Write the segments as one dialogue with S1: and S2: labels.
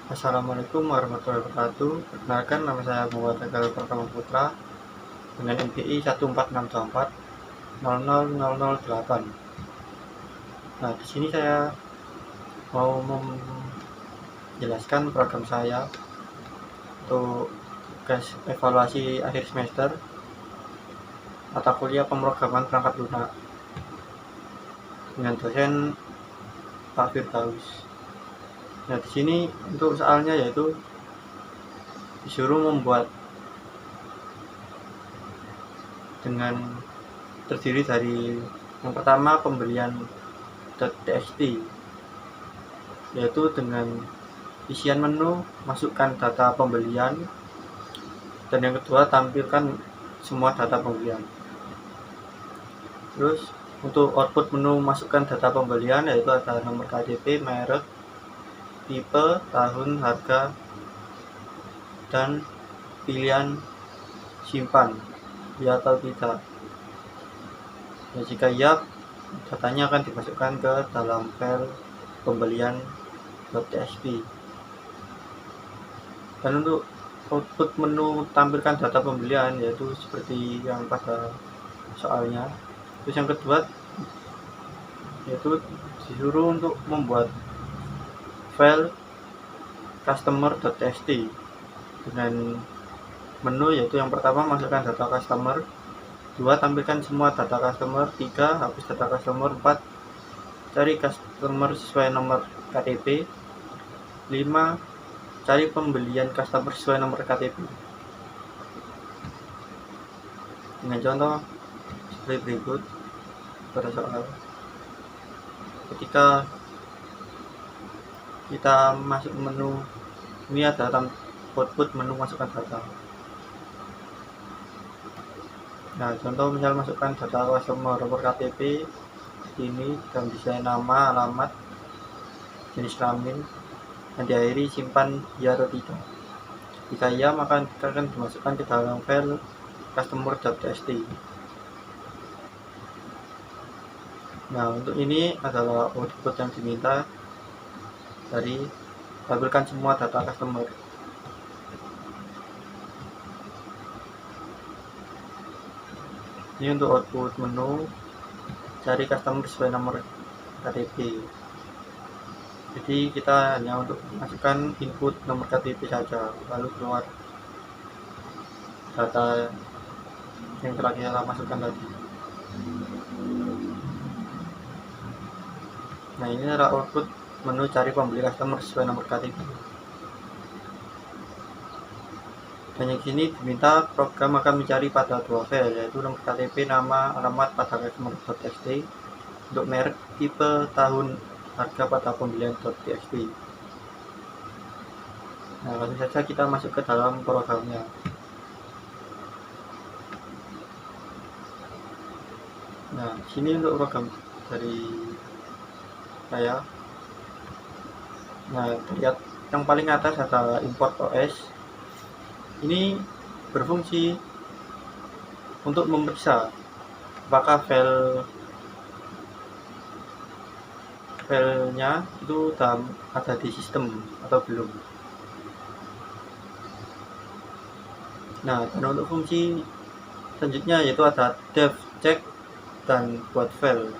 S1: Assalamualaikum warahmatullahi wabarakatuh. Perkenalkan, nama saya Muhammad Tegal Pratama Putra dengan NPI 14624 00008. Nah, di sini saya mau menjelaskan program saya untuk tugas evaluasi akhir semester mata kuliah pemrograman perangkat lunak dengan dosen Pak Firdaus. Nah, di sini untuk soalnya yaitu disuruh membuat dengan terdiri dari yang pertama pembelian .txt, yaitu dengan isian menu, masukkan data pembelian, dan yang kedua tampilkan semua data pembelian. Terus untuk output menu masukkan data pembelian, yaitu ada nomor KTP, merek, tipe, tahun, harga, dan pilihan simpan ya atau tidak. Ya, jika iya, datanya akan dimasukkan ke dalam file pembelian.txt. Dan untuk output menu tampilkan data pembelian, yaitu seperti yang pada soalnya. Terus yang kedua yaitu disuruh untuk membuat file customer.txt dengan menu, yaitu yang pertama masukkan data customer, 2 tampilkan semua data customer, 3 hapus data customer, 4 cari customer sesuai nomor KTP, 5 cari pembelian customer sesuai nomor KTP. Dengan contoh seperti berikut pada soal. Ketika kita masuk menu, ini ada output menu masukkan data. Nah, contoh misal masukkan data customer, nomor KTP ini, dan desain nama, alamat, jenis kelamin, dan diakhiri simpan ya atau tidak. Jika iya, maka akan dimasukkan ke dalam file customer.txt. Nah, untuk ini adalah output yang diminta dari tampilkan semua data customer. Ini untuk output menu, cari customer sesuai nomor KTP. Jadi kita hanya untuk masukkan input nomor KTP saja, lalu keluar data yang telah kita masukkan tadi. Nah, ini adalah output menu cari pembeli customer sesuai nomor KTP. Dan yang sini diminta program akan mencari pada 2 file, yaitu nomor KTP, nama, alamat pada customer.txt, untuk merek, tipe, tahun, harga pada pembelian.txt. Nah, langsung saja kita masuk ke dalam programnya. Nah, sini untuk program dari saya. Nah, lihat yang paling atas adalah import OS. Ini berfungsi untuk memeriksa apakah filenya itu ada di sistem atau belum. Nah, dan untuk fungsi selanjutnya yaitu ada dev check dan buat file.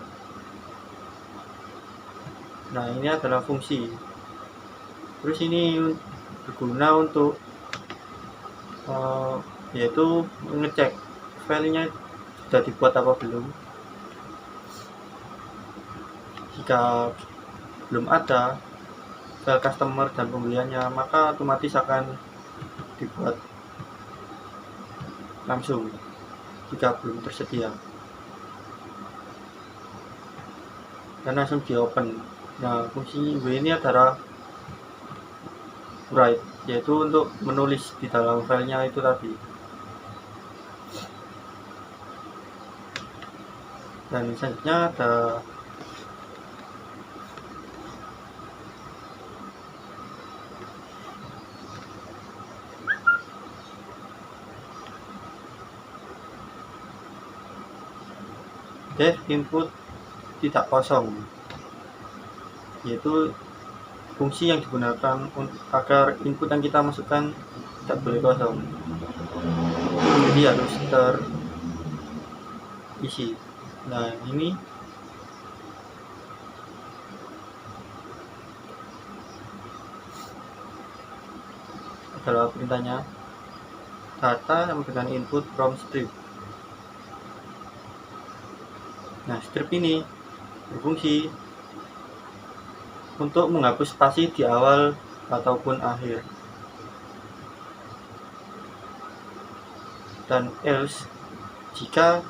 S1: Nah, ini adalah fungsi. Terus ini berguna untuk yaitu mengecek filenya sudah dibuat apa belum. Jika belum ada file customer dan pembeliannya, maka otomatis akan dibuat langsung jika belum tersedia, dan langsung di open. Nah, fungsi ini adalah write, yaitu untuk menulis di dalam filenya itu tadi. Dan selanjutnya ada dev input tidak kosong, yaitu fungsi yang digunakan agar input yang kita masukkan tidak boleh kosong, jadi harus terisi. Nah, ini adalah perintahnya, data sama dengan input from strip. Nah, strip ini berfungsi untuk menghapus spasi di awal ataupun akhir, dan else jika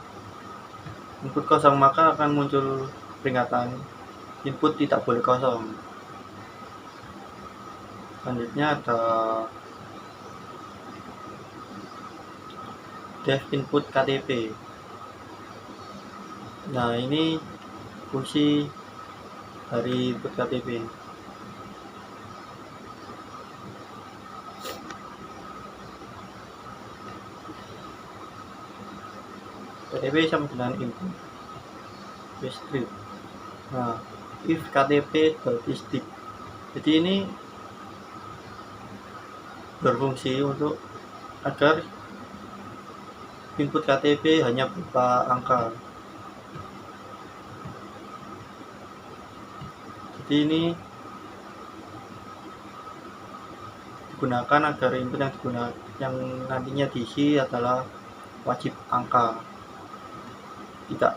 S1: input kosong maka akan muncul peringatan input tidak boleh kosong. Selanjutnya ada def input KTP. Nah, ini fungsi dari input KTP. KTP sama dengan input strip. Nah, if KTP.isDict. Jadi ini berfungsi untuk agar input KTP hanya berupa angka. Jadi ini digunakan agar input yang nantinya diisi adalah wajib angka, tidak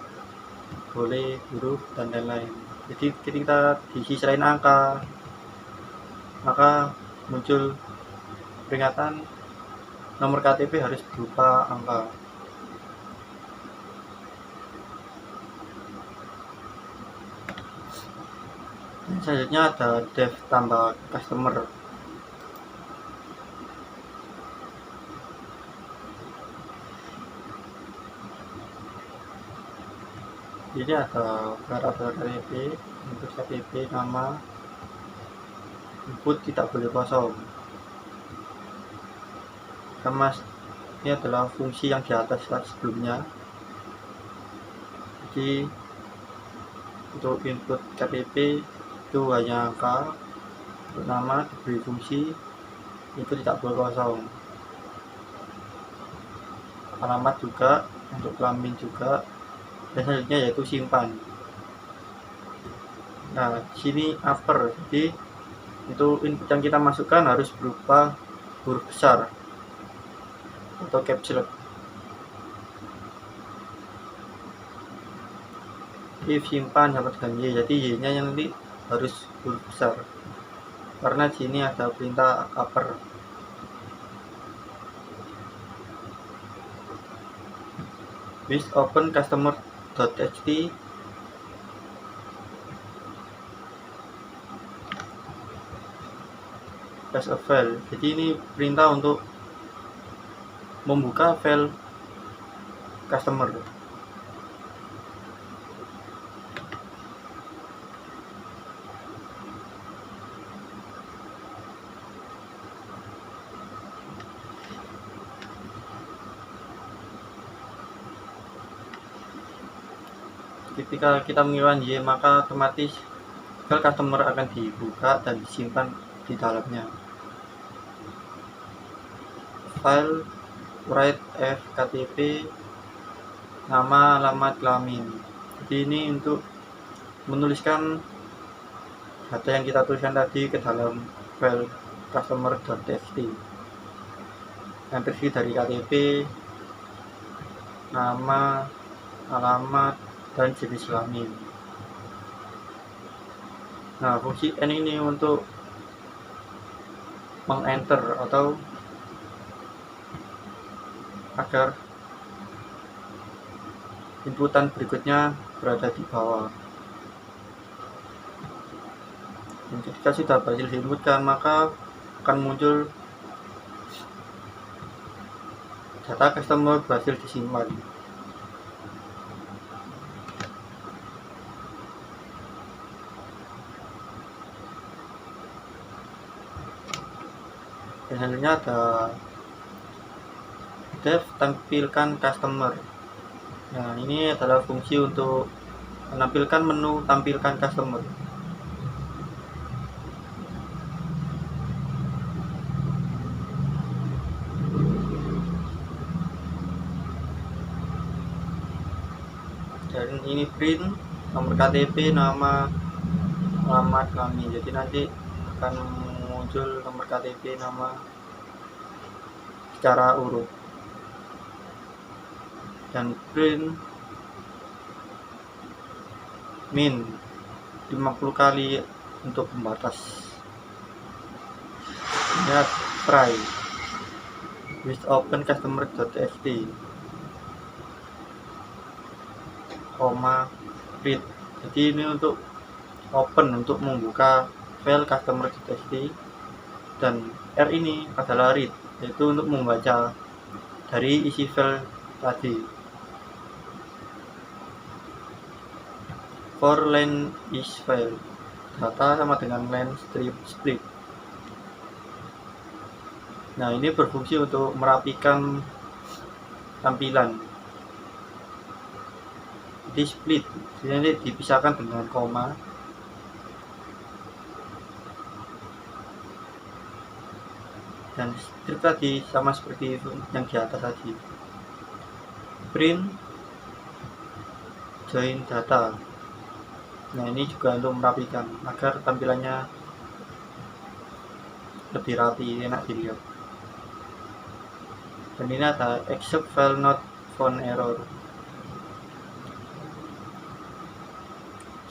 S1: boleh huruf dan lain-lain. Jadi ketika diisi selain angka maka muncul peringatan nomor KTP harus berupa angka. Selanjutnya ada def tambah customer. Ini ada variabel KTP, input KTP, nama, input tidak boleh kosong. Ini adalah fungsi yang di atas sebelumnya. Jadi untuk input KTP itu hanya angka, untuk nama diberi fungsi itu tidak boleh kosong, alamat juga, untuk kelamin juga, dan selanjutnya yaitu simpan. Nah, di sini upper, jadi itu input yang kita masukkan harus berupa huruf besar atau caps lock. If simpan sama dengan Y, jadi Y nya yang nanti harus huruf besar karena di sini ada perintah upper. With open customer.txt as a file. Jadi ini perintah untuk membuka file customer. Ketika kita mengirimkan Y maka otomatis file customer akan dibuka dan disimpan di dalamnya. File write f KTP, nama, alamat, kelamin. Jadi ini untuk menuliskan data yang kita tuliskan tadi ke dalam file customer.txt yang terdiri dari KTP, nama, alamat, dan jenis kelamin. Nah, fungsi N ini untuk meng-enter atau agar inputan berikutnya berada di bawah. Dan ketika sudah berhasil diinputkan maka akan muncul data customer berhasil disimpan. Dan selanjutnya ada def tampilkan customer. Nah, ini adalah fungsi untuk menampilkan menu tampilkan customer. dan ini print nomor KTP, nama, alamat kami. Jadi nanti akan muncul nomor KTP, nama secara urut. Dan print min 50 kali untuk pembatas. Lihat try with open customer.txt, read. Jadi ini untuk open, untuk membuka file customer.txt, dan R ini adalah read, yaitu untuk membaca dari isi file tadi. For line is file, data sama dengan line strip split. Nah, ini berfungsi untuk merapikan tampilan. Di split, jadi dipisahkan dengan koma. Dan strip tadi sama seperti yang di atas tadi. Print join data. Nah, ini juga untuk merapikan agar tampilannya lebih rapi, enak dilihat. Dan ini ada except file not found error.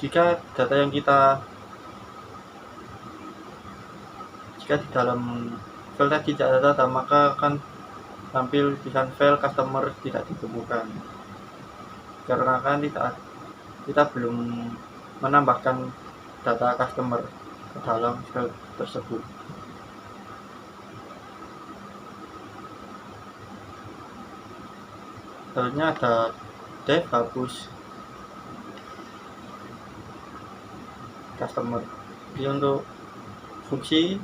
S1: Jika data yang jika di dalam file tadi tidak ada data, maka akan tampil tulisan file customer tidak ditemukan, karena kan kita belum menambahkan data customer ke dalam file tersebut. Selanjutnya ada dev hapus customer. Jadi untuk fungsi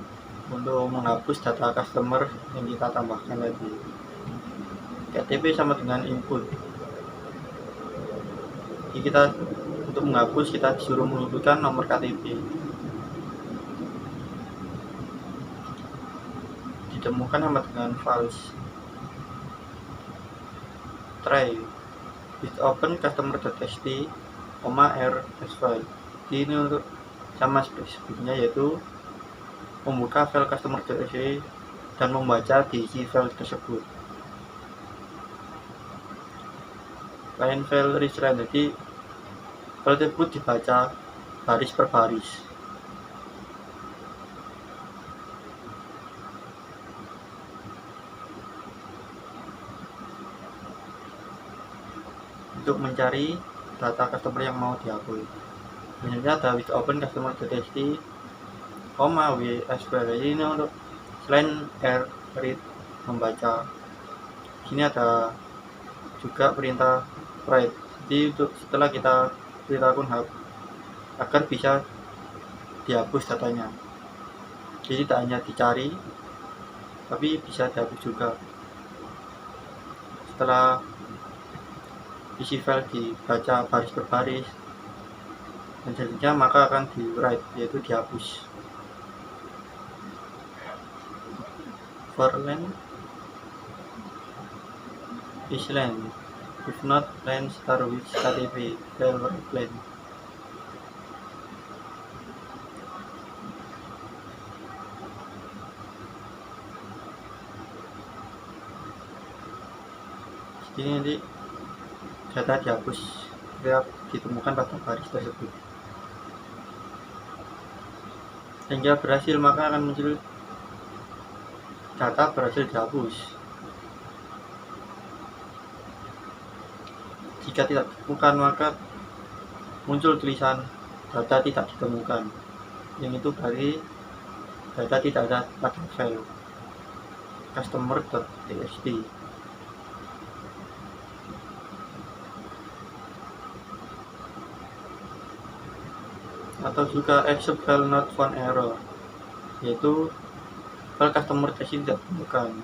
S1: untuk menghapus data customer yang kita tambahkan tadi. KTP sama dengan input. Jadi kita untuk menghapus kita disuruh menginputkan nomor KTP. Ditemukan sama dengan false. Try with open customer.txt, R as file. Jadi ini untuk sama seperti sebelumnya, yaitu membuka file customer.txt dan membaca di isi file tersebut. Line file read, jadi file tersebut dibaca baris per baris. Untuk mencari data customer yang mau dihapus. Selanjutnya ada with open customer.txt, w as well. Ini untuk selain read membaca, sini ada juga perintah write. Jadi untuk setelah kita perintahkan agar bisa dihapus datanya. Jadi tidak hanya dicari, tapi bisa dihapus juga. Setelah isi file dibaca baris per baris, dan selanjutnya maka akan di write, yaitu dihapus. For line is line, if not line start with KTP file line. Jadi nanti data dihapus ketika ditemukan pada baris tersebut. Hingga berhasil, maka akan muncul data berhasil dihapus. Jika tidak ditemukan, maka muncul tulisan data tidak ditemukan, yang itu berarti data tidak ada pada file customer.txt. Atau juga except file not found error, yaitu file customer.txt tidak ditemukan.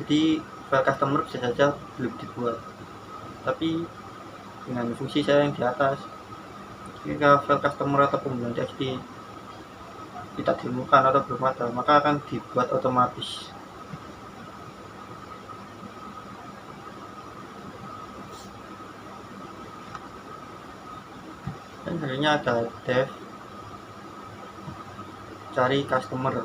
S1: Jadi file customer bisa saja belum dibuat, tapi dengan fungsi saya yang di atas, jika file customer atau pembuatan txt tidak ditemukan atau belum ada, maka akan dibuat otomatis. selanjutnya ada dev cari customer.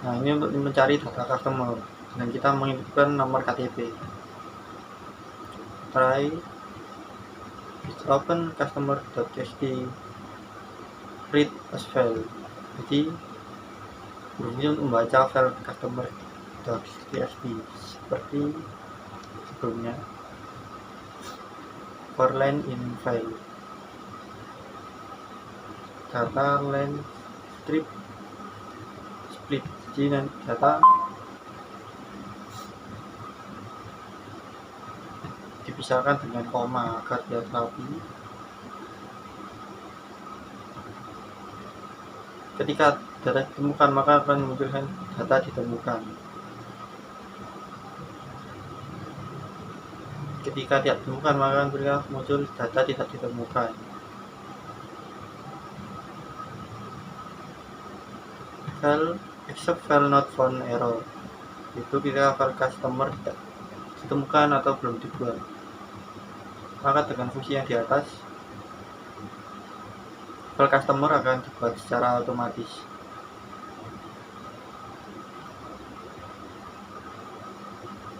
S1: Nah, ini untuk mencari data customer dan kita menginputkan nomor KTP. Try open customer.txt read as file. Jadi berfungsi untuk membaca file customer.txt seperti sebelumnya. For line in file data line strip split. Jadi data dipisahkan dengan koma agar dia rapi. Ketika data ditemukan maka akan munculkan data ditemukan. Ketika tidak ditemukan maka akan muncul data tidak ditemukan. File except file not found error, itu ketika file customer tidak ditemukan atau belum dibuat. Maka dengan fungsi yang di atas, file customer akan dibuat secara otomatis.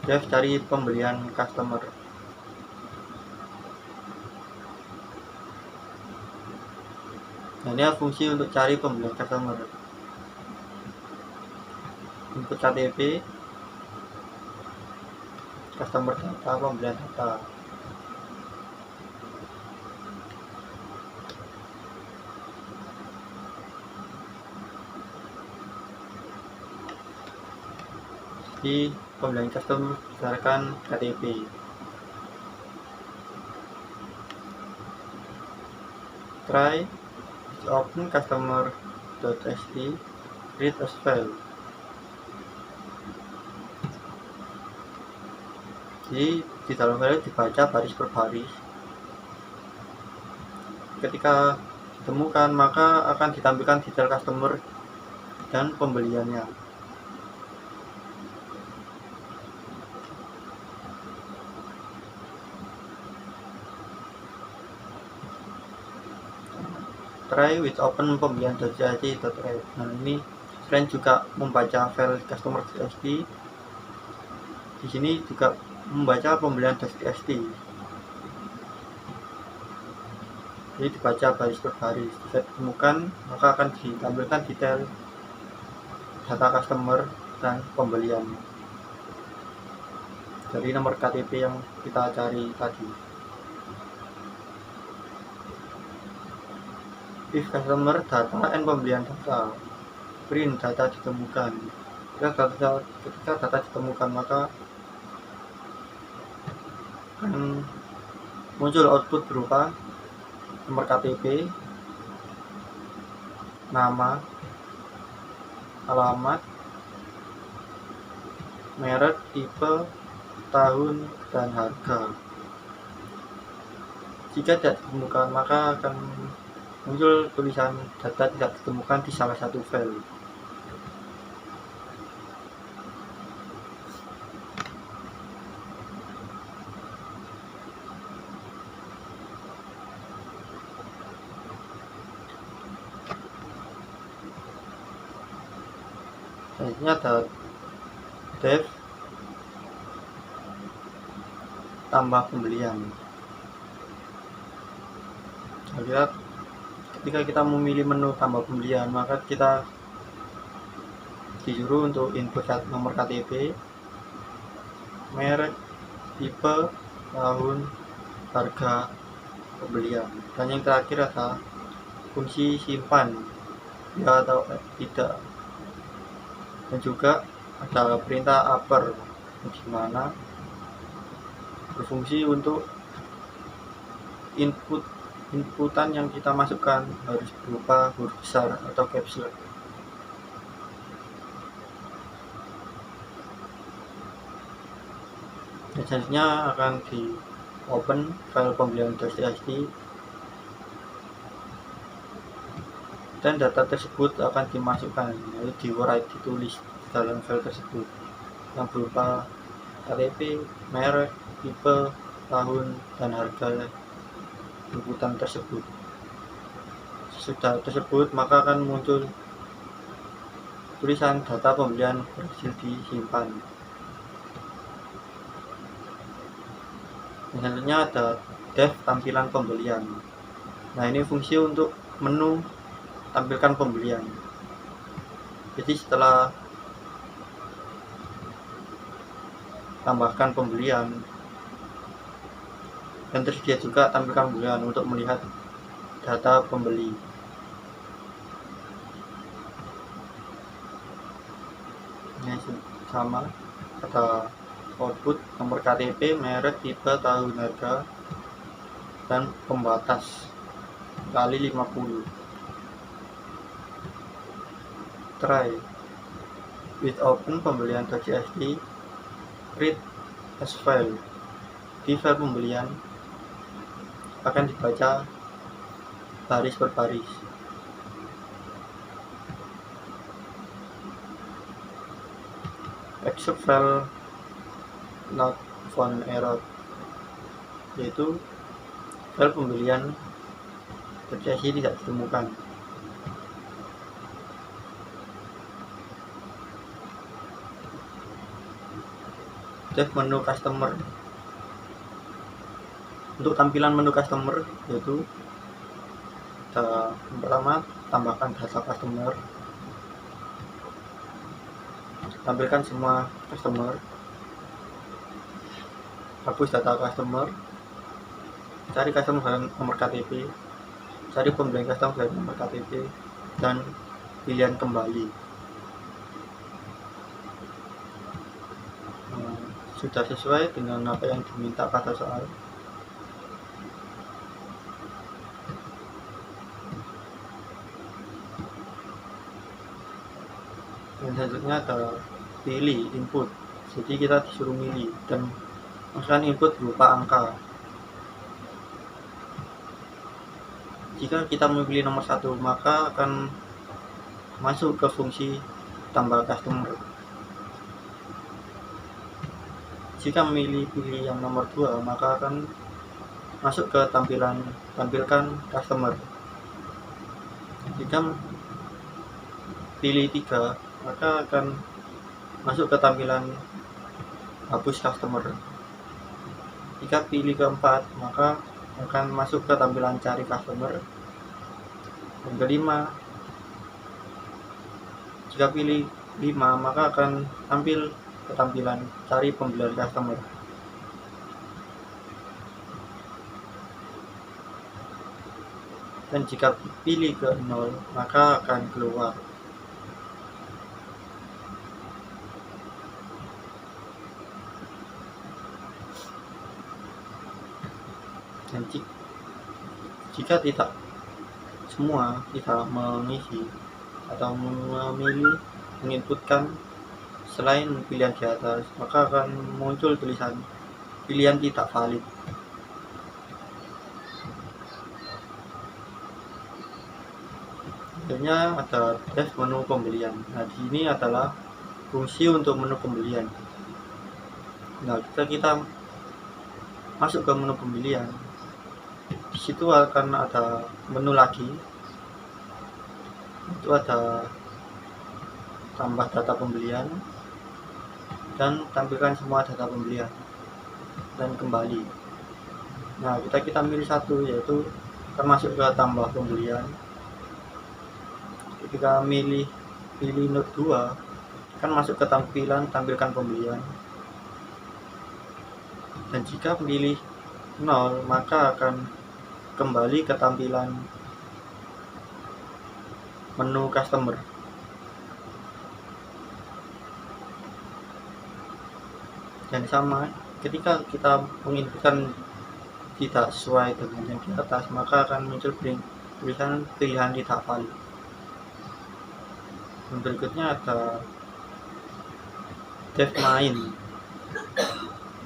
S1: Dev cari pembelian customer. Nah, ini fungsi untuk cari pembelian customer. Input KTP, customer data, pembelian data. Di pembelian customer berdasarkan KTP. Try open customer.txt read as file. Jadi di dalam file dibaca baris per baris. Ketika ditemukan maka akan ditampilkan detail customer dan pembeliannya. Try with open pembelian.txt.read. Nah, ini selain juga membaca file customer.txt, di sini juga membaca pembelian.txt. Jadi dibaca baris per baris. Jika ditemukan maka akan ditampilkan detail data customer dan pembelian dari nomor KTP yang kita cari tadi. If customer data and pembelian data, print data ditemukan. Ketika data ditemukan maka akan muncul output berupa nomor KTP, nama, alamat, merek, tipe, tahun, dan harga. Jika tidak ditemukan maka akan muncul tulisan data tidak ditemukan di salah satu file. Selanjutnya ada dev tambah pembelian. Ketika kita memilih menu tambah pembelian maka kita disuruh untuk input nomor KTP, merek, tipe, tahun, harga pembelian, dan yang terakhir adalah fungsi simpan ya atau tidak, dan juga ada perintah upper di mana berfungsi untuk inputan yang kita masukkan harus berupa huruf besar atau caps lock. Dan selanjutnya akan di open file pembelian.txt dan data tersebut akan dimasukkan, lalu ditulis dalam file tersebut yang berupa KTP, merek, tipe, tahun, dan harga inputan tersebut. Sesudah tersebut maka akan muncul tulisan data pembelian berhasil disimpan. Selanjutnya ada dev tampilan pembelian. Nah, ini fungsi untuk menu tampilkan pembelian. Jadi setelah tambahkan pembelian dan tersedia juga tampilkan pembelian untuk melihat data pembeli. Ini sama, ada output nomor KTP, merek, tipe, tahun, harga, dan pembatas kali 50. Try with open pembelian.csv, read as file. Di file pembelian akan dibaca baris per baris. Except file not found error, yaitu file pembelian .csv tidak ditemukan. Dev menu customer. Untuk tampilan menu customer yaitu yang pertama, tambahkan data customer, tampilkan semua customer, hapus data customer, cari customer dengan nomor KTP, cari pembelian customer dengan nomor KTP, dan pilihan kembali. Sudah sesuai dengan apa yang diminta pada soal. Dan selanjutnya ada pilih input. Jadi kita disuruh milih dan masukkan input berupa angka. Jika kita memilih nomor 1, maka akan masuk ke fungsi tambah customer. Jika pilih yang nomor 2, maka akan masuk ke tampilkan customer. Jika pilih 3, maka akan masuk ke tampilan hapus customer. Jika pilih keempat, maka akan masuk ke tampilan cari customer. Dan kelima, jika pilih 5, maka akan tampil ke tampilan cari pembelian customer. Dan jika pilih ke 0, maka akan keluar. Dan jika semua tidak mengisi atau memilih menginputkan selain pilihan di atas, maka akan muncul tulisan pilihan tidak valid. Selanjutnya ada dev menu pembelian. Nah, di sini adalah fungsi untuk menu pembelian. Nah, kita masuk ke menu pembelian. Di situ akan ada menu lagi. Itu ada tambah data pembelian dan tampilkan semua data pembelian dan kembali. Nah, kita milih satu, yaitu akan masuk ke tambah pembelian. Ketika pilih note 2, akan masuk ke tampilkan pembelian. Dan jika pilih 0, maka akan kembali ke tampilan menu customer. Dan sama, ketika kita menginputkan tidak sesuai dengan yang di atas, maka akan muncul tulisan pilihan tidak valid. Dan berikutnya ada dev main.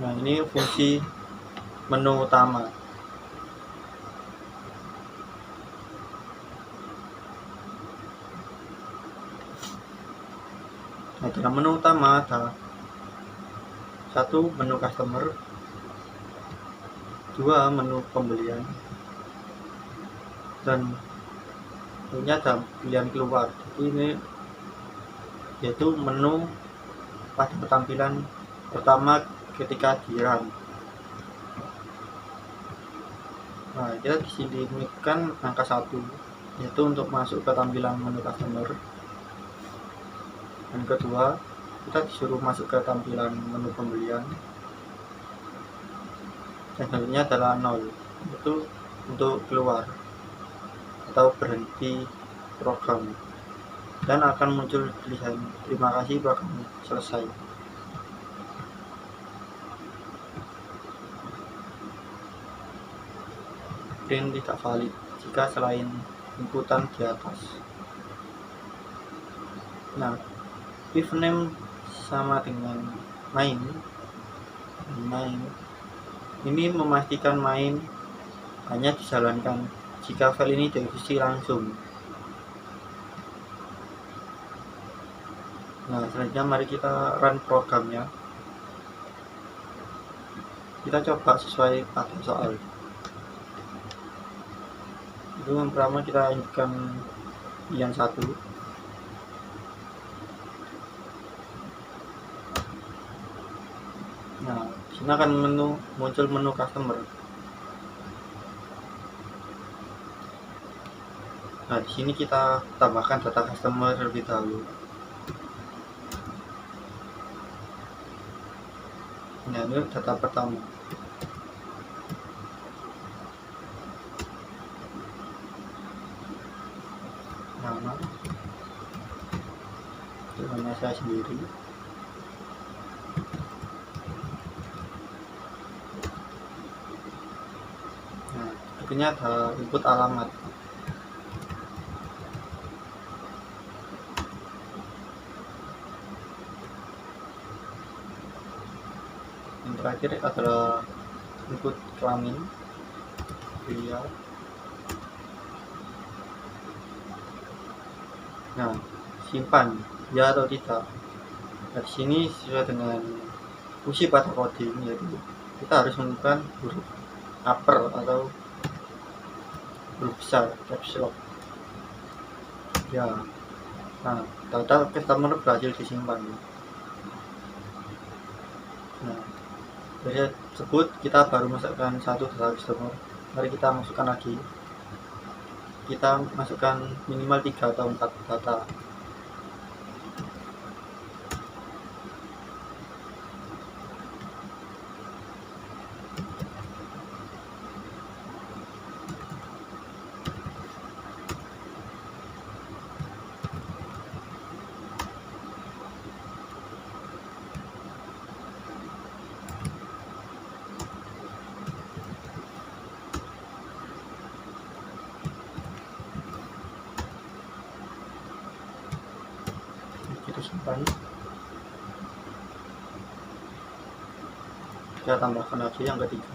S1: Nah, ini fungsi menu utama. Nah, dalam menu utama ada 1 menu customer, 2 menu pembelian, dan ini ada pilihan keluar. Jadi ini yaitu menu pada tampilan pertama ketika di run. Nah, kita di sini kan angka 1 yaitu untuk masuk ke tampilan menu customer. Dan kedua, kita disuruh masuk ke tampilan menu pembelian. Dan selanjutnya adalah 0, itu untuk keluar atau berhenti program, dan akan muncul tulisan terima kasih program selesai. Print tidak valid jika selain inputan di atas. Nah, if name sama dengan main ini memastikan main hanya dijalankan jika file ini dieksekusi langsung. Nah, selanjutnya mari kita run programnya. Kita coba sesuai pada soal. Itu yang pertama kita inputkan pilihan 1. Nah, sini akan muncul menu customer. Nah, di sini kita tambahkan data customer terlebih dahulu. Nah, ini data pertama. Nama saya sendiri. Nah, berikutnya ada input alamat. Yang terakhir adalah input kelamin pria. Nah, simpan ya atau tidak. Nah, di sini sesuai dengan fungsi pada coding, yaitu kita harus menemukan huruf upper atau huruf besar caps lock. Ya. Nah, data customer berhasil disimpan. Nah, dari tersebut kita baru masukkan satu data customer. Mari kita masukkan lagi. Kita masukkan minimal 3 atau 4 data. Kita simpan. Kita tambahkan lagi yang ketiga.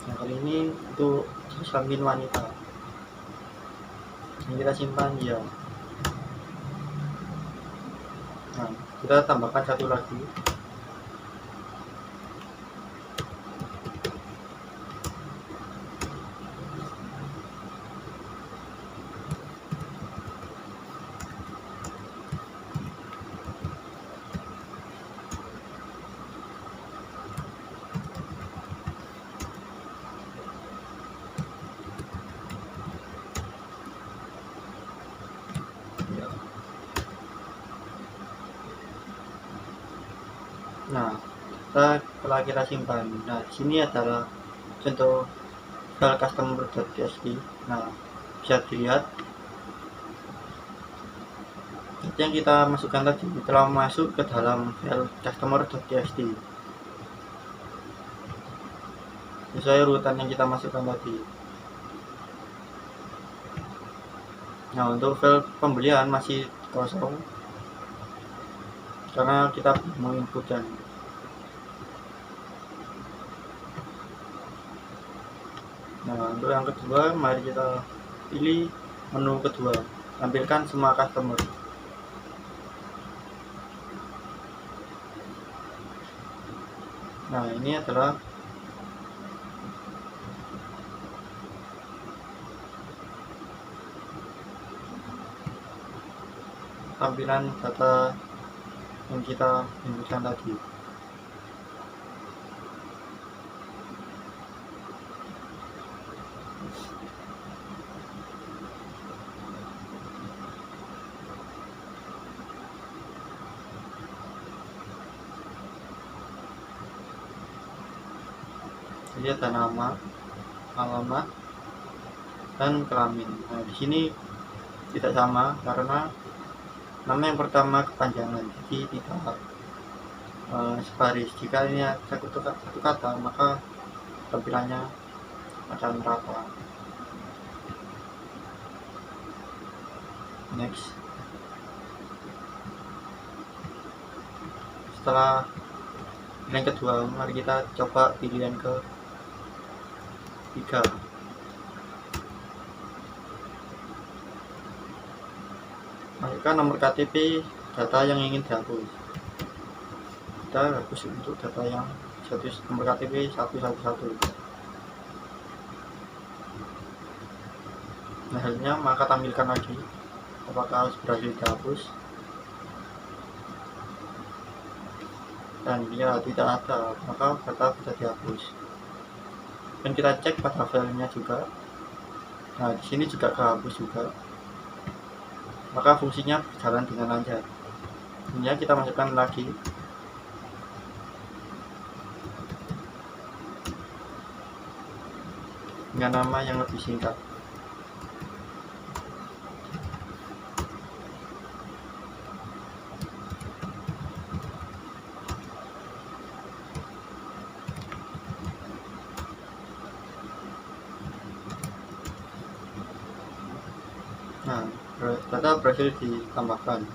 S1: Nah, kali ini untuk kelamin wanita. Ini kita simpan ya. Nah, kita tambahkan satu lagi. Nah, setelah kita simpan, nah sini adalah contoh file customer.txt. Nah, bisa dilihat yang kita masukkan tadi telah masuk ke dalam file customer.txt sesuai urutan yang kita masukkan tadi. Nah, untuk file pembelian masih kosong karena kita menginputkan. Nah, untuk yang kedua, mari kita pilih menu kedua, tampilkan semua customer. Nah, ini adalah tampilan data yang kita inputkan tadi. Jadi ada nama, alamat, dan kelamin. Nah, di sini tidak sama karena nama yang pertama kepanjangan, jadi tidak sebaris. Jika ini satu kata, maka tampilannya akan merata. Next. Setelah pilihan kedua, mari kita coba pilihan ketiga. Masukkan nomor KTP data yang ingin dihapus. Kita hapus untuk data yang nomor KTP 111. Nah, hasilnya maka tampilkan lagi apakah berhasil dihapus. Dan bila tidak ada, maka data bisa dihapus. Dan kita cek pada filenya juga. Nah, di sini juga kehapus juga. Maka fungsinya berjalan dengan lancar. Ini kita masukkan lagi dengan nama yang lebih singkat. Nah, data berhasil ditambahkan,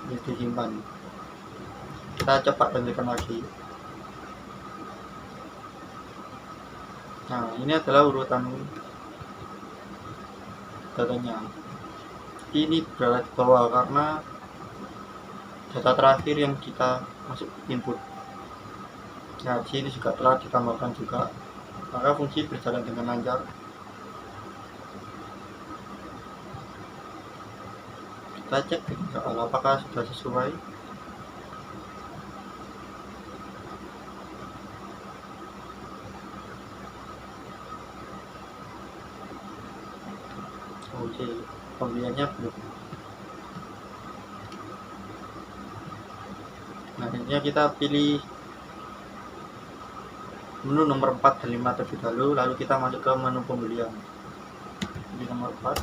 S1: disimpan. Kita coba tampilkan lagi. Nah, ini adalah urutan datanya. Ini berada di bawah karena data terakhir yang kita masuk input. Nah, di sini juga telah ditambahkan juga, maka fungsi berjalan dengan lancar. Kita cek soal apakah sudah sesuai. Oke, pembeliannya belum. Nah, akhirnya kita pilih menu nomor 4 dan 5 terlebih dahulu, lalu kita masuk ke menu pembelian. Di nomor 4,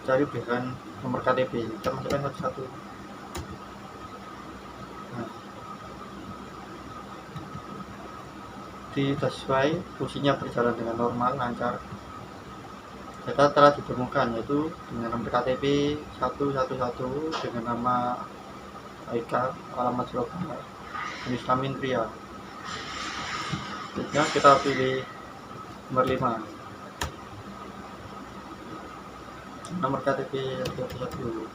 S1: cari berikan nomor KTP, kita masukkan satu-satu. Nah, sudah sesuai, fungsinya berjalan dengan normal, lancar. Data telah ditemukan, yaitu dengan nomor KTP 111 dengan nama Aika, alamat Surabaya, jenis kelamin pria. Selanjutnya kita pilih nomor 5, nomor KTP 111.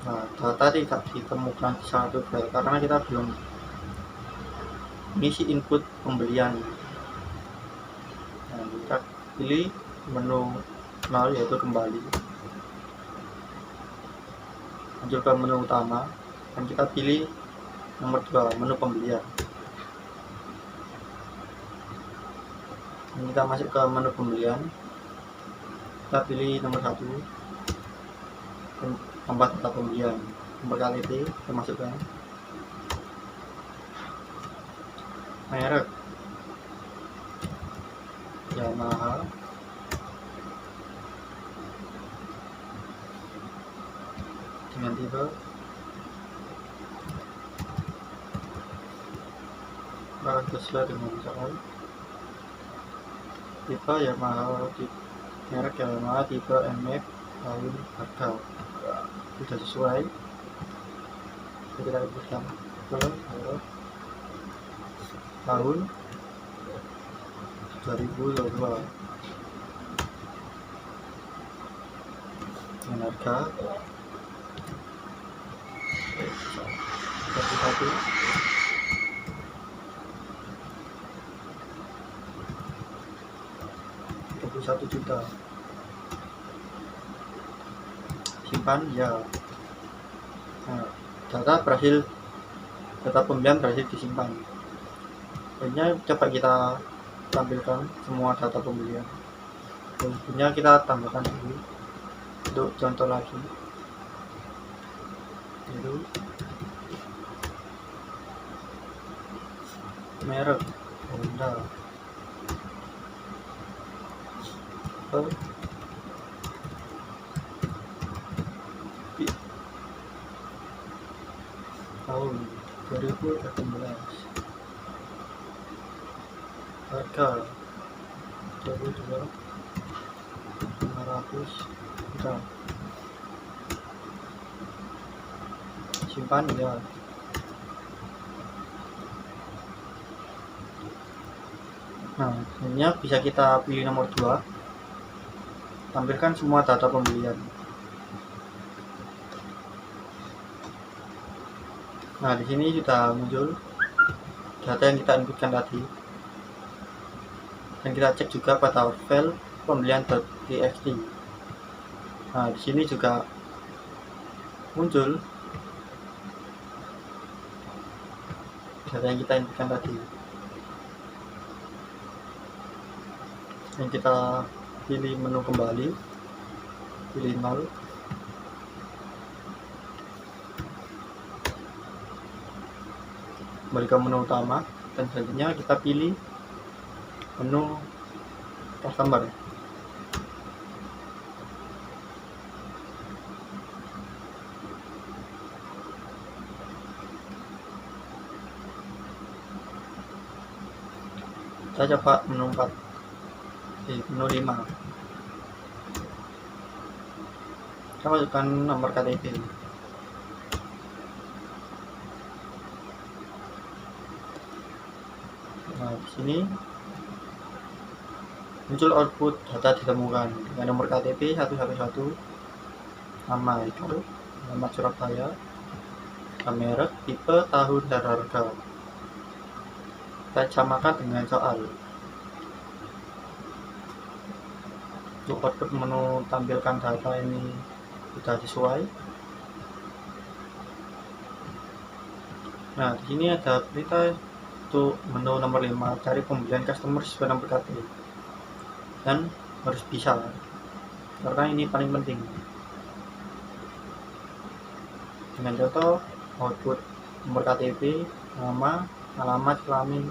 S1: Nah, data tidak ditemukan di satu file karena kita belum mengisi input pembelian. Nah, kita pilih menu 0, yaitu kembali, lanjut ke menu utama, dan kita pilih nomor 2, menu pembelian. Dan kita masuk ke menu pembelian, kita pilih nomor 1, tambah data pembelian, nomor KTP kita masukkan, merek Yamaha, dengan tipe sesuai dengan soal tipe Yamaha, merek Yamaha, tipe NMAX, tahun, harga, sudah sesuai. kita inputkan tahun 2022 dengan harga 21 juta. Simpan ya. Nah, data pembelian berhasil disimpan. Selanjutnya coba kita tampilkan semua data pembelian. Selanjutnya kita tambahkan dulu untuk contoh lagi, itu merek Honda, tahun 2018, harga 22.500 juta. Simpan ya. Nah, selanjutnya bisa kita pilih nomor 2, tampilkan semua data pembelian. Nah, di sini sudah muncul data yang kita inputkan tadi, dan kita cek juga pada file pembelian.txt. Nah, di sini juga muncul data yang kita inputkan tadi. Dan kita pilih menu kembali, pilih 0, kembali ke menu utama, dan selanjutnya kita pilih menu customer. Kita coba menu 4, menu 5. Kita masukkan nomor KTP. Nah, di sini muncul output data ditemukan dengan nomor KTP 111, nama itu alamat Surabaya, merek, tipe, tahun, dan harga. Kita samakan dengan soal. Untuk output menu tampilkan data ini sudah sesuai. Nah, di sini ada berita untuk menu nomor 5, cari pembelian customer sesuai nomor KTP, dan harus bisa, karena ini paling penting. Dengan contoh output nomor KTP, nama, alamat, kelamin.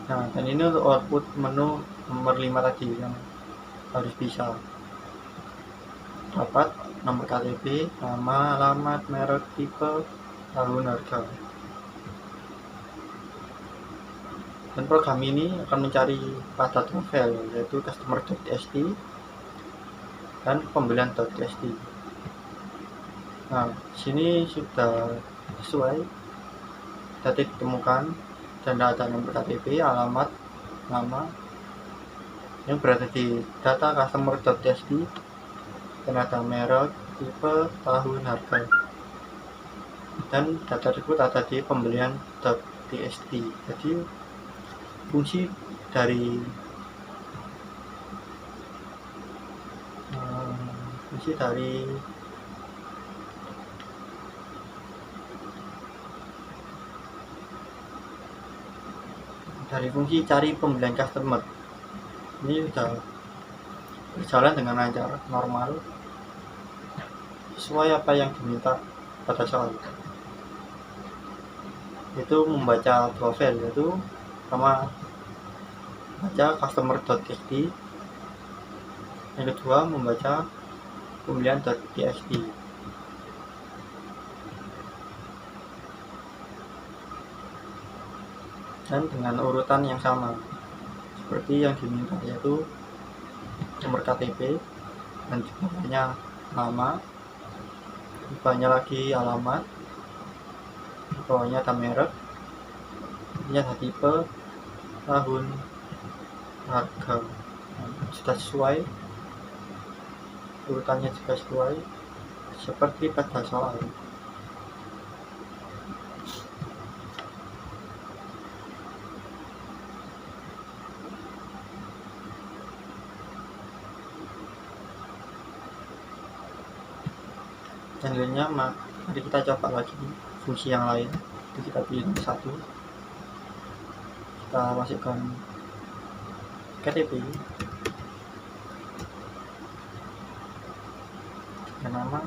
S1: Nah, dan ini untuk output menu nomor 5 tadi yang harus bisa. Dapat nomor KTP, nama, alamat, merek, tipe, tahun, harga. Dan program ini akan mencari pada file, yaitu customer.txt dan pembelian.txt. Nah, sini sudah sesuai data ditemukan, dan data nomor KTP, alamat, nama yang berada di data customer.txt, dan ada merek, tipe, tahun, harga, dan data tersebut ada di pembelian.txt. Jadi fungsi dari fungsi cari pembelian customer ini sudah berjalan dengan lancar, normal, sesuai apa yang diminta pada soal. Itu membaca dua file, yaitu pertama membaca customer.txt, yang kedua membaca pembelian.txt. Dan dengan urutan yang sama seperti yang diminta, yaitu nomor KTP, dan di bawahnya nama, di bawahnya lagi alamat, di bawahnya ada merek, ini ada tipe, tahun, harga. Sudah sesuai, urutannya juga sesuai seperti pada soal. Selanjutnya mari kita coba lagi fungsi yang lain. Jadi kita pilih nomor 1, kita masukkan KTP dan nama,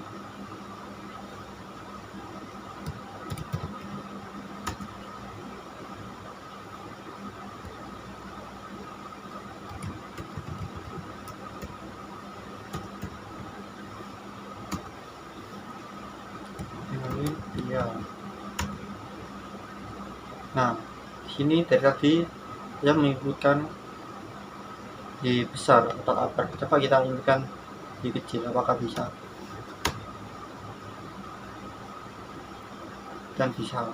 S1: ini dia. Nah, sini dari tadi dia menginputkan di besar atau upper. Coba kita inputkan di kecil, apakah bisa? Dan bisa.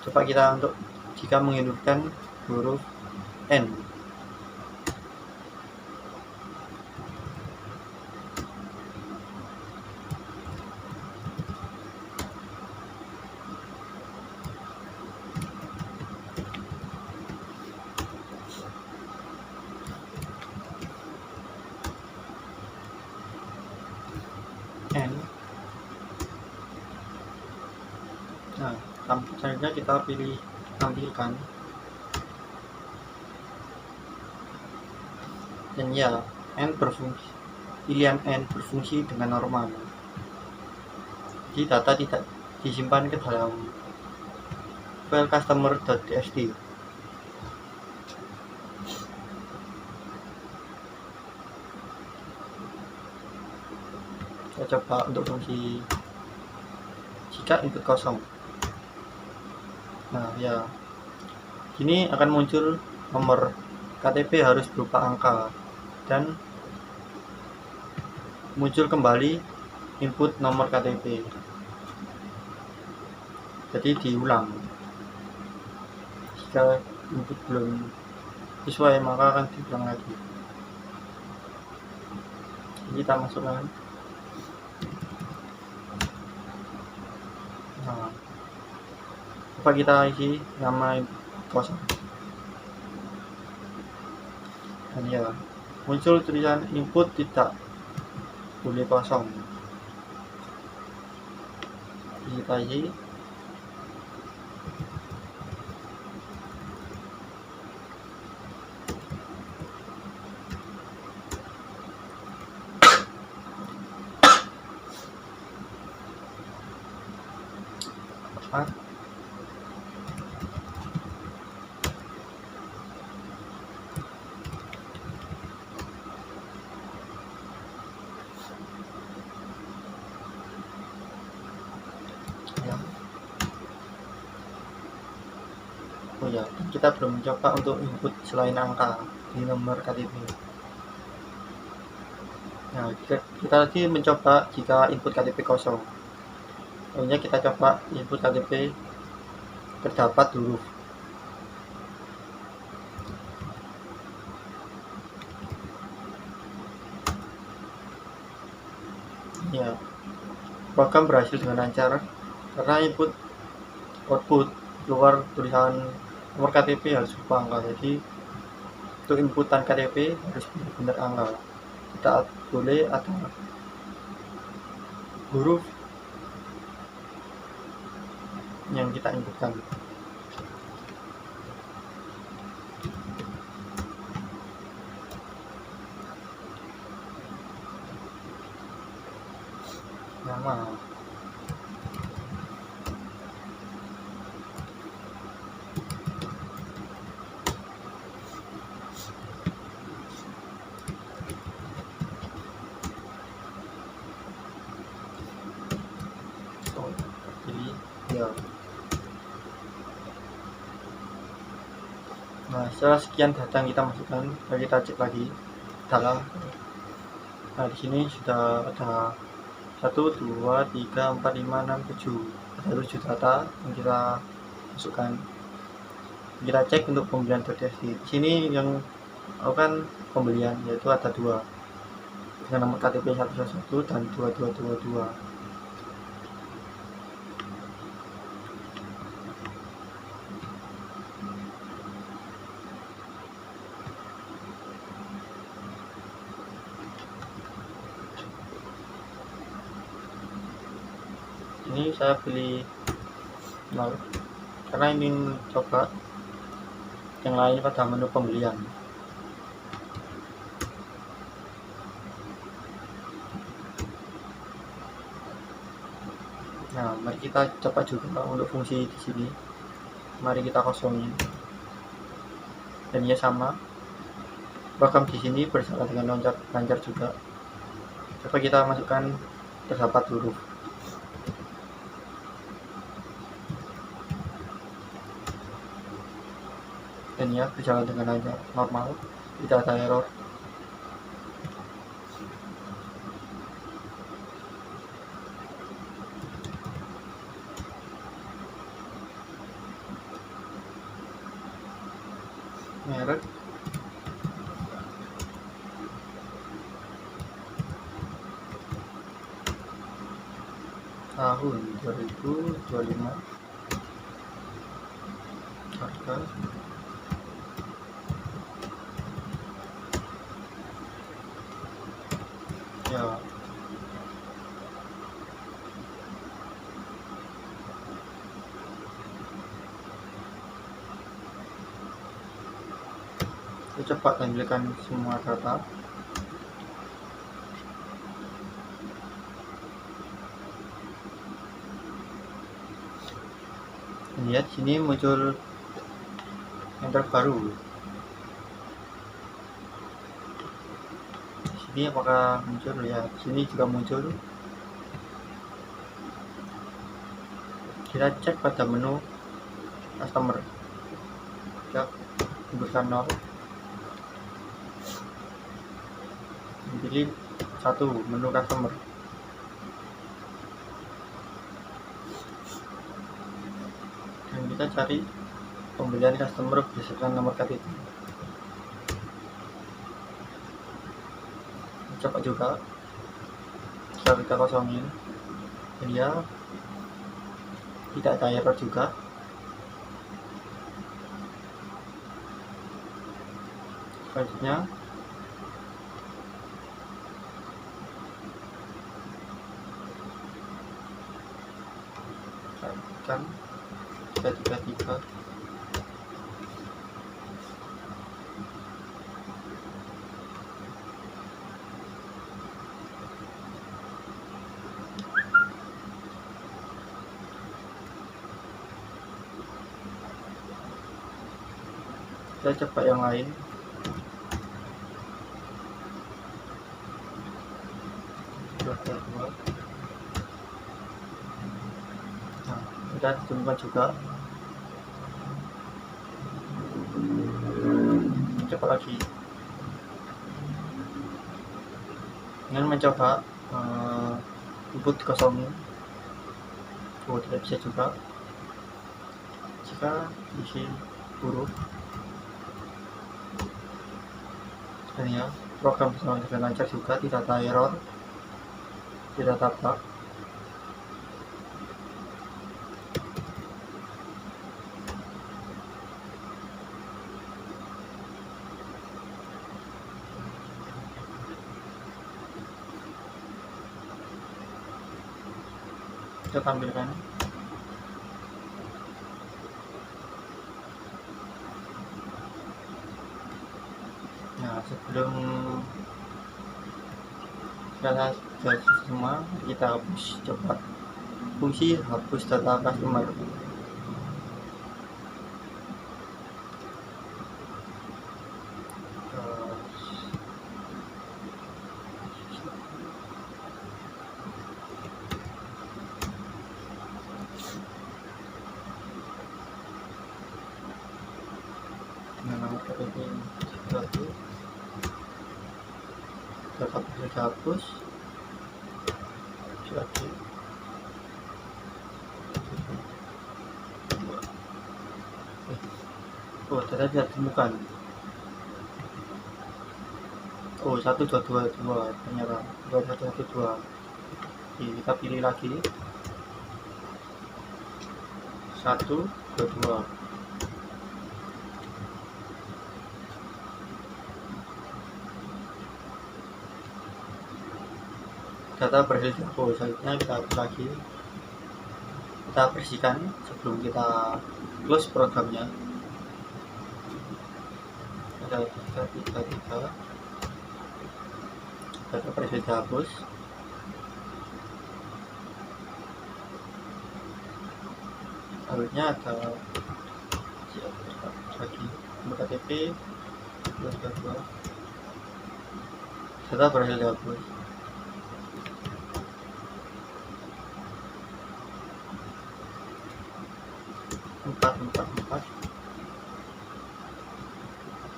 S1: Coba kita untuk jika menginputkan huruf N. N. Nah, selanjutnya kita pilih tampilkan, dan ya, N berfungsi, pilihan N berfungsi dengan normal. Jadi data tidak disimpan ke dalam file customer.txt. Kita coba untuk fungsi jika input kosong. Nah ya, ini akan muncul nomor KTP harus berupa angka, dan muncul kembali input nomor KTP. Jadi diulang. Jika input belum sesuai maka akan diulang lagi. Kita masukkan. Nah, coba kita isi nama kosong, dan ya, muncul tulisan input tidak boleh kosong. Kita isi. Ya. Oh ya, kita belum mencoba untuk input selain angka di nomor KTP. Nah, kita lagi mencoba jika input KTP kosong. Selanjutnya kita coba input KTP terdapat huruf. Ya, program berhasil dengan lancar karena input output keluar tulisan nomor KTP harus berupa angka. Jadi untuk inputan KTP harus benar-benar angka, tidak boleh ada huruf yang kita inputkan. Nama, jadi ya. Nah, setelah sekian data yang kita masukkan, kita cek lagi dalam. Nah, di sini sudah ada 1, 2, 3, 4, 5, 6, 7. Ada 7 data yang kita masukkan. Kita cek untuk pembelian terdeteksi. Di sini yang melakukan pembelian yaitu ada 2 dengan nomor KTP 111 dan 2222. Ini saya pilih 0 karena ingin coba yang lain pada menu pembelian. Nah, mari kita coba juga untuk fungsi di sini. Mari kita kosongin. Dan ya sama. Program di sini berjalan dengan lancar juga. Coba kita masukkan terdapat huruf. Dan ya berjalan dengan lancar, normal, tidak ada error. Merek tahun 2025, harga ya kita coba tampilkan semua data. Lihat sini muncul yang terbaru. Sini apakah muncul? Ya, sini juga muncul. Kita cek pada menu customer. Kita berikan 0. Pilih 1 menu customer. Dan kita cari pembelian customer berdasarkan nomor KTP. Coba juga setelah kita kosongin, dia tidak ada error juga. Selanjutnya kan 333. Kita coba yang lain. Nah, kita temukan juga. Coba lagi. Dengan mencoba input kosongin, tidak bisa juga jika isi huruf. Dan ya, program berjalan dengan lancar juga, tidak ada error, tidak ada bug. Kita tampilkan. Nah, sebelum kita selesai semua, kita hapus. Coba fungsi hapus data customer. Nomor dihapus. Jadi oh ternyata tidak ditemukan. Oh 1222 ternyata 2112. Oke, kita pilih lagi 122. Data berhasil dihapus. Selanjutnya kita hapus lagi, kita bersihkan sebelum kita close programnya. Ada 333. Data berhasil dihapus. Selanjutnya ada lagi nomor KTP 222. Data berhasil dihapus. Empat.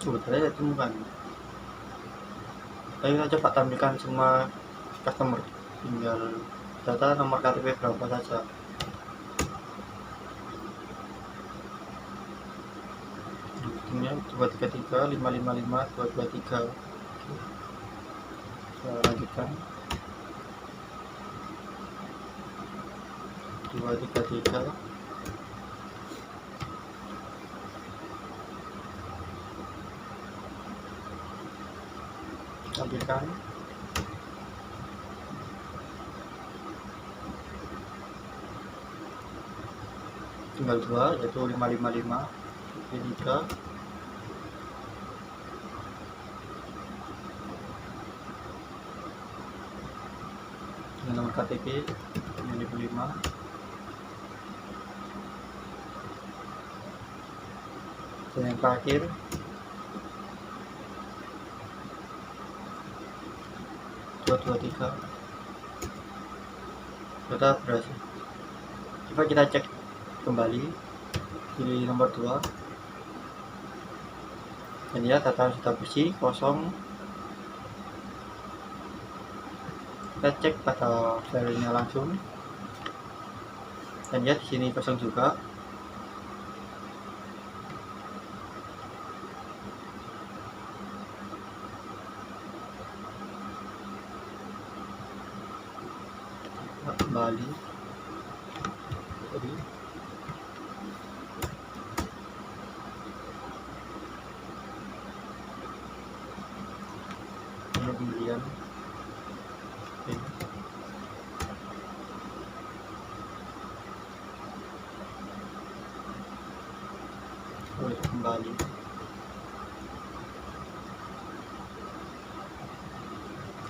S1: Sebetulnya saya temukan. Tapi kita coba tampilkan semua customer, tinggal data nomor KTP berapa saja. Buktinya 233 555 223. Saya lanjutkan 233. Tampilkan tinggal 2, yaitu 555 3 dengan nomor KTP 555. Dan yang terakhir tiga. Sudah berhasil. Coba kita cek kembali, pilih nomor 2, dan ya data sudah bersih, kosong. Kita cek pada filenya langsung, dan ya di sini kosong juga. Kembali jadi pembelian ini. Boleh kembali.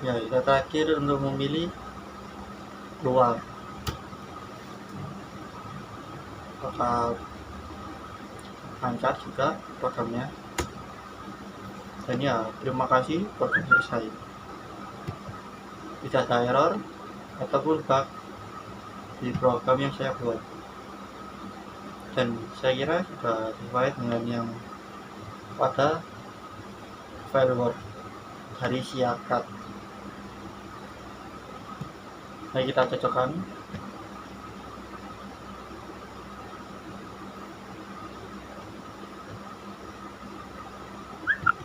S1: Ya, kita terakhir untuk memilih keluar. Apakah lancar juga programnya? Dan ya, terima kasih, program selesai. Tidak ada error ataupun bug di program yang saya buat. Dan saya kira sudah sesuai dengan yang pada file Word dari Siakat. Mari kita cocokkan.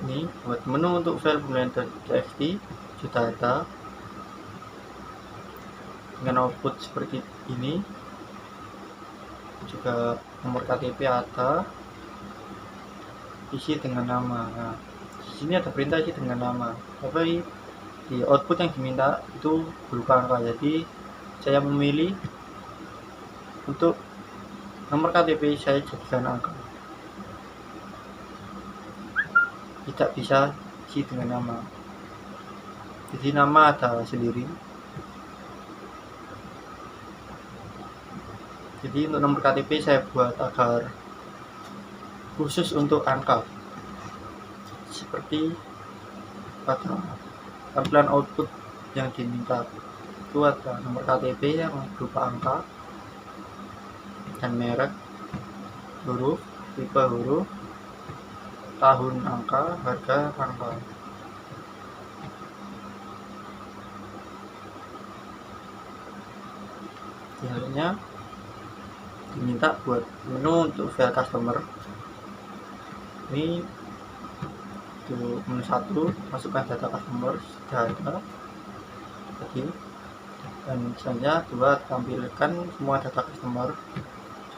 S1: Ini buat menu untuk file pembelian.txt sudah ada dengan output seperti ini. Juga nomor KTP ada, isi dengan nama. Nah, di sini ada perintah isi dengan nama, tapi di output yang diminta itu berupa angka. Jadi saya memilih untuk nomor KTP saya jadikan angka, tidak bisa isi dengan nama. Jadi nama ada sendiri. Jadi untuk nomor KTP saya buat agar khusus untuk angka, seperti pada tampilan output yang diminta itu ada nomor KTP yang berupa angka dan merek, huruf, tipe huruf, tahun angka, harga angka. Selanjutnya diminta buat menu untuk file customer. Ini untuk menu 1, masukkan data customer sudah ada tadi, dan misalnya 2, tampilkan semua data customer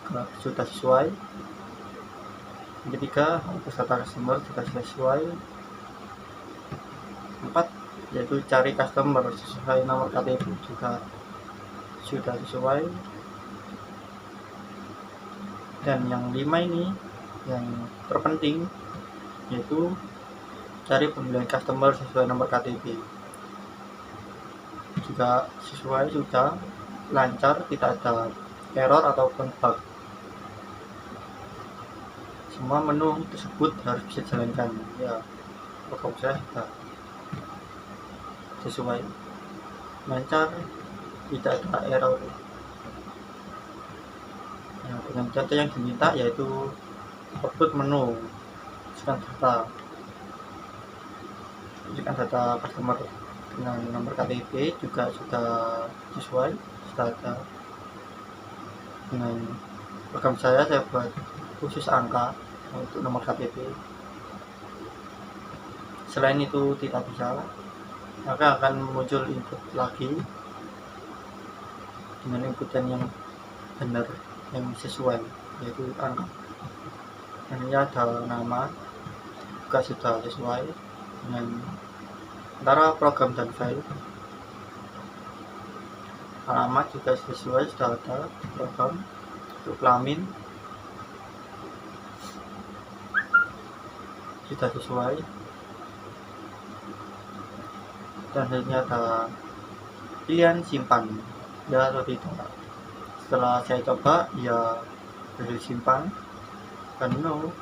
S1: juga sudah sesuai. Yang ketiga, hapus data customer sudah sesuai. 4, yaitu cari customer sesuai nomor KTP juga sudah sesuai. Dan yang 5 ini yang terpenting, yaitu cari pembelian customer sesuai nomor KTP juga sesuai, sudah lancar, tidak ada error ataupun bug. Semua menu tersebut harus bisa dijalankan. Ya, program saya sudah sesuai, lancar, tidak ada error. Nah, dengan contoh yang diminta yaitu output menu, masukkan data customer dengan nomor KTP juga sudah sesuai, sudah ada. Dengan program saya buat khusus angka untuk nomor KTP. Selain itu tidak bisa, maka akan muncul input lagi dengan inputan yang benar, yang sesuai, yaitu angka. Ini ada nama juga sudah sesuai dengan antara program dan file. Alamat juga sesuai, sudah ada program. Untuk kelamin sudah sesuai, dan selanjutnya ada pilihan simpan ya atau tidak. Setelah saya coba, ya berhasil simpan, dan no,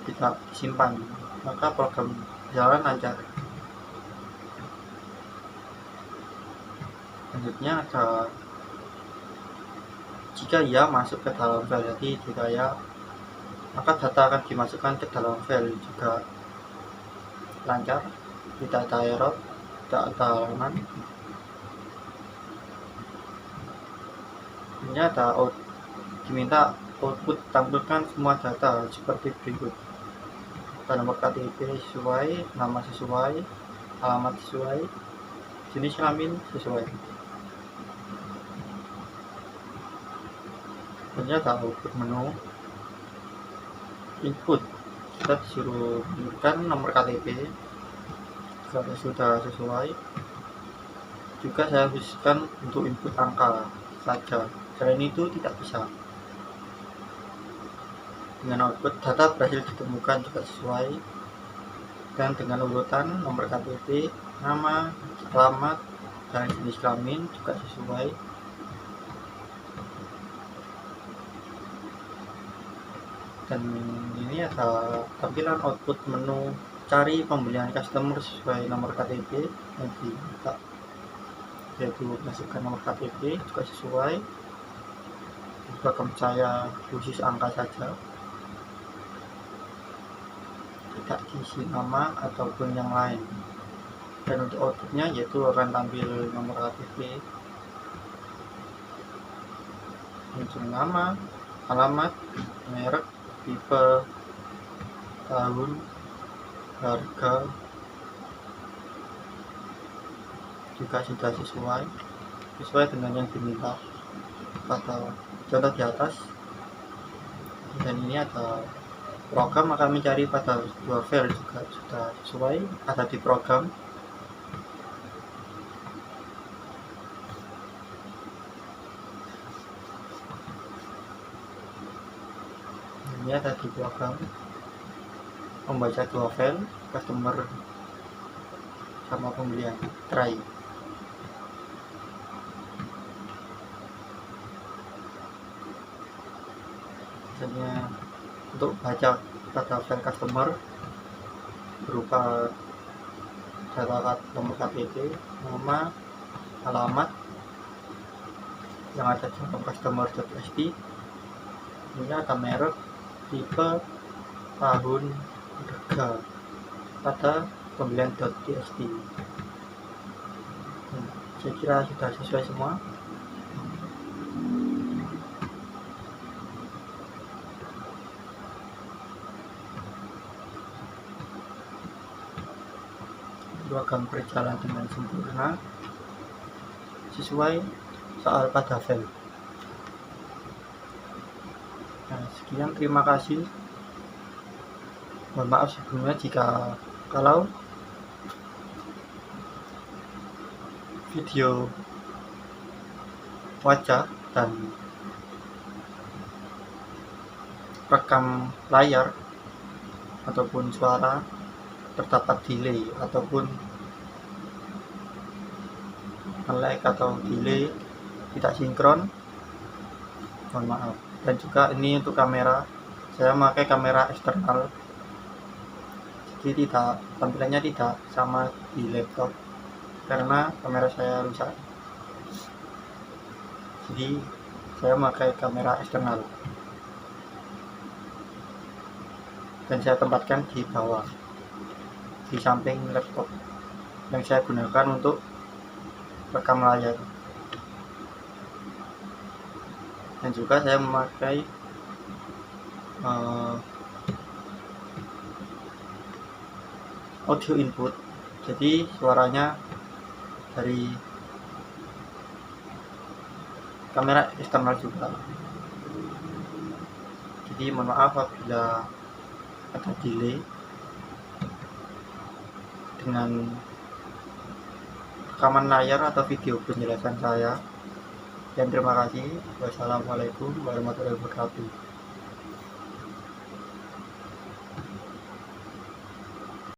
S1: tidak simpan, maka program jalan lancar. Selanjutnya ada jika ya masuk ke dalam file, jadi jika ya, maka data akan dimasukkan ke dalam file juga lancar, tidak ada error, tidak ada halaman. Ini ada diminta output tampilkan semua data seperti berikut: data nomor KTP sesuai, nama sesuai, alamat sesuai, jenis kelamin sesuai. Ini ada output menu. Input kita disuruh inputkan nomor KTP kalau sudah sesuai. Juga saya khususkan untuk input angka saja, selain itu tidak bisa. Dengan output data berhasil ditemukan juga sesuai, dan dengan urutan nomor KTP, nama, alamat, dan jenis kelamin juga sesuai. Dan ini ada tampilan output menu cari pembelian customer sesuai nomor KTP yang diminta, yaitu masukkan nomor KTP juga sesuai. Program saya khusus angka saja, tidak diisi nama ataupun yang lain. Dan untuk outputnya yaitu akan tampil nomor KTP, muncul nama, alamat, merek, tipe, tahun, harga juga sudah sesuai dengan yang diminta pada contoh di atas. Dan ini ada program akan mencari pada dua file juga sudah sesuai, ada di program. Ini ada di program membaca dua file, customer sama pembelian, try. Misalnya untuk baca pada file customer berupa data nomor KTP, nama, alamat yang ada di dalam customer.txt. Ini ada merek, tipe, tahun, harga pada pembelian.txt. Saya kira sudah sesuai semua. program berjalan dengan sempurna sesuai soal pada file. Nah, sekian, terima kasih. Mohon maaf sebelumnya jika kalau video wajah dan rekam layar ataupun suara terdapat delay ataupun lag atau delay, tidak sinkron, mohon maaf. Dan juga ini untuk kamera, saya memakai kamera eksternal, jadi tampilannya tidak sama di laptop karena kamera saya rusak, jadi saya memakai kamera eksternal dan saya tempatkan di bawah, di samping laptop yang saya gunakan untuk rekam layar. Dan juga saya memakai audio input, jadi suaranya dari kamera eksternal juga. Jadi mohon maaf apabila ada delay dengan rekaman layar atau video penjelasan saya. Dan terima kasih. Wassalamualaikum warahmatullahi wabarakatuh.